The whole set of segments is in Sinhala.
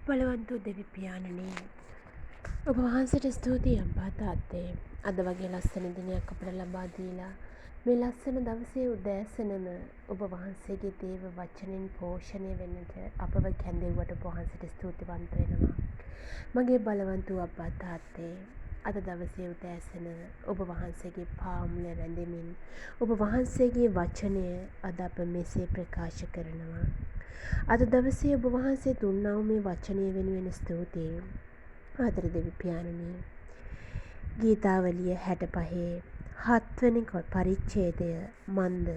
බලවන්තු දෙවි පියාණනි, ඔබ වහන්සේට ස්තුතියි අම්පා තාත්තේ. අද වගේ ලස්සන දිනයක් අපට ලබා දීලා මේ ලස්සන දවසේ උදෑසනම ඔබ වහන්සේගේ දේව වචනෙන් පෝෂණය වෙන්නට අපව කැඳෙව්වට ඔබ වහන්සේට ස්තුතිවන්ත වෙනවා. මගේ බලවන්තු අම්පා තාත්තේ, අද දවසේ උදෑසන ඔබ වහන්සේගේ පාමුල රැඳෙමින් ඔබ වහන්සේගේ වචනය අද අප මෙසේ ප්‍රකාශ කරනවා. අද දවසේ ඔබ වහන්සේ දුන්නා වූ මේ වචනය වෙනුවෙන් ස්තුතියි. ආදර දෙවි පියාණනි, ගීතාවලිය 65 7වෙනි පරිච්ඡේදය මන්ද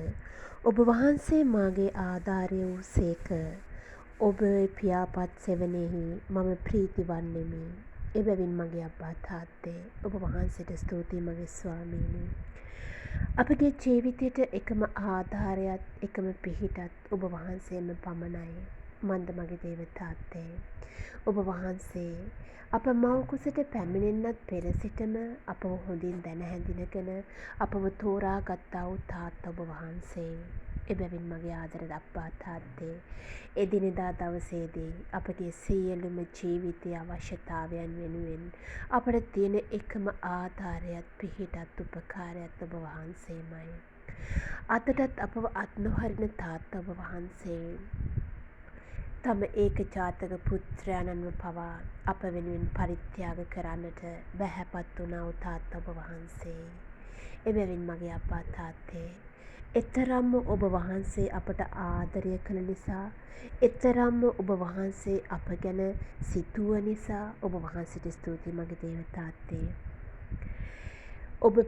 ඔබ වහන්සේ මාගේ ආධාරය වූ සේක. ඔබ පියාපත් සෙවණෙහි මම ප්‍රීති වන්නෙමි. එබැවින් මගේ අබ්බා තාත්තේ, ඔබ වහන්සේට ස්තුතියි මගේ ස්වාමීනි. අපගේ ජීවිතයට එකම ආධාරයත් එකම පිහිටත් ඔබ වහන්සේම පමණයි. මන්ද මගේ දේව තාත්තේ, ඔබ වහන්සේ අප මව් කුසට පැමිණෙන්නත් පෙර සිටම අපව හොඳින් දැන හැඳිනගෙන අපව තෝරා ගත්තා වූ තාත්තා ඔබ වහන්සේ. එබැවින් මගේ ආදර අබ්බා තාත්තේ, එදිනෙදා දවසේදී අපගේ සියලුම ජීවිතයේ අවශ්‍යතාවයන් වෙනුවෙන් අපට තියෙන එකම ආධාරයත් පිහිටත් උපකාරයත් ඔබ වහන්සේමයි. අදටත් අපව අත් නොහරින තාත්තා ඔබ වහන්සේ. තම ඒක ජාතක පුත්‍රයාණන්ව පවා අප වෙනුවෙන් පරිත්‍යාග කරන්නට බැහැපත් වුණා වූ තාත්තා ඔබ වහන්සේ. එබැවින් මගේ අබ්බා තාත්තේ, එතරම්ම ඔබ වහන්සේ අපට ආදරය කළ නිසා, එතරම්ම ඔබ වහන්සේ අප ගැන සිතුව නිසා ඔබ වහන්සේට ස්තුතියි මගේ දේව තාත්තේ. ඔබ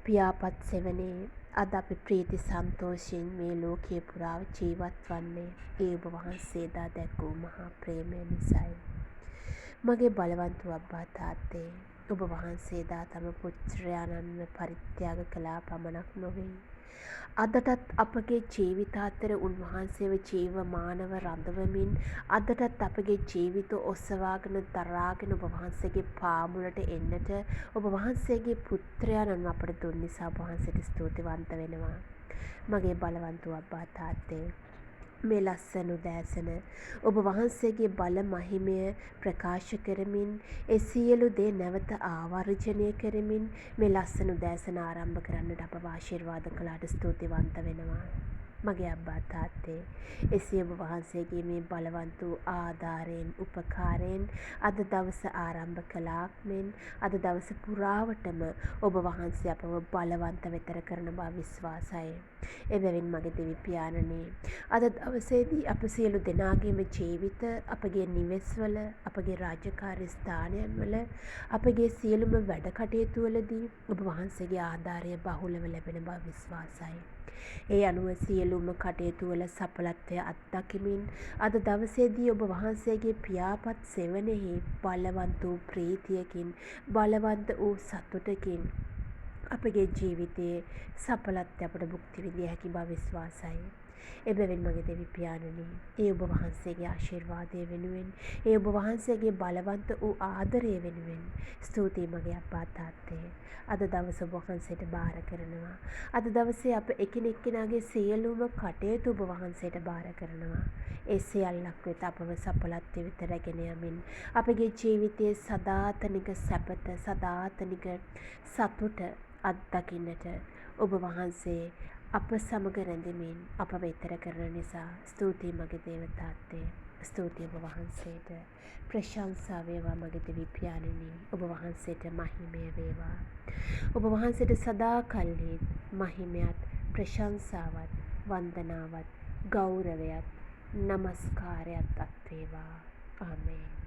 පියාපත් සෙවණේ අද අපි ප්‍රීති සන්තෝෂයෙන් මේ ලෝකයේ පුරා ජීවත් වන්නේ ඒ ඔබ වහන්සේ දා දැක්වූ මහා ප්‍රේමය නිසායි. මගේ බලවන්තු අබ්බා තාත්තේ, ඔබ වහන්සේ දා තම පුත්‍රයාණන්ව පරිත්‍යාග කළා පමණක් නොවේ, අදටත් අපගේ ජීවිත අතර උන්වහන්සේව ජීවමානව රඳවමින් අදටත් අපගේ ජීවිත ඔසවාගෙන දරාගෙන ඔබ වහන්සේගේ පාමුලට එන්නට ඔබ වහන්සේගේ පුත්‍රයාණන් අපට දුන් නිසා ඔබ වහන්සේට ස්තුතිවන්ත වෙනවා. මගේ බලවන්තු අබ්බා තාත්තේ, මේ ලස්සන උදෑසන ඔබ වහන්සේගේ බල මහිමය ප්‍රකාශ කරමින් ඒ සියලු දේ නැවත ආවර්ජනය කරමින් මේ ලස්සන උදෑසන ආරම්භ කරන්නට අපව ආශිර්වාද කළාට ස්තුතිවන්ත වෙනවා. මගේ අබ්බා තාත්තේ, එසේ ඔබ වහන්සේගේ මේ බලවන්ත වූ ආධාරයෙන් උපකාරයෙන් අද දවස ආරම්භ කළාක් මෙන් අද දවස පුරාවටම ඔබ වහන්සේ අපව බලවන්ත වෙතර කරන බව විශ්වාසයි. එබැවින් මගේ දෙවි පියාණනි, අද දවසේදී අප සියලු දෙනාගේම ජීවිත, අපගේ නිවෙස්වල, අපගේ රාජකාරී ස්ථානයන් වල, අපගේ සියලුම වැඩ කටයුතු වලදී ඔබ වහන්සේගේ ආධාරය බහුලව ලැබෙන බව විශ්වාසයි. ඒ අනුව සියලුම කටයුතු වල සඵලත්වය අත්දකිමින් අද දවසේදී ඔබ වහන්සේගේ පියාපත් සෙවණෙහි බලවන්ත වූ ප්‍රීතියකින්, බලවන්ත වූ සතුටකින් අපගේ ජීවිතයේ සඵලත්වය අපට භුක්ති විඳිය හැකි බව විශ්වාසයි. එබැවින් මගේ දෙවි පියාණනි, ඒ ඔබ වහන්සේගේ ආශිර්වාදය වෙනුවෙන්, ඒ ඔබ වහන්සේගේ බලවන්ත වූ ආදරය වෙනුවෙන් ස්තුතියි මගේ අබ්බා තාත්තේ. අද දවස ඔබ වහන්සේට බාර කරනවා. අද දවසේ අප එකිනෙකනාගේ සියලුම කටයුතු ඔබ වහන්සේට බාර කරනවා. ඒ සියල්ලක් වෙත අපව සඵලත්වය වෙත රැගෙන යමින් අපගේ ජීවිතයේ සදාතනික සැපත, සදාතනික සතුට අත්දකින්නට ඔබ වහන්සේ අප සමග රැඳෙමින් අප වෙතර කරන නිසා ස්තුතියි මගේ දේව තාත්තේ. ස්තුතියි ඔබ වහන්සේට. ප්‍රශංසා වේවා මගේ දෙවි පියාණනි. ඔබ වහන්සේට මහිමය වේවා. ඔබ වහන්සේට සදාකල්හි මහිමයත්, ප්‍රශංසාවත්, වන්දනාවත්, ගෞරවයත්, නමස්කාරයත් අත් වේවා. ආමේන්.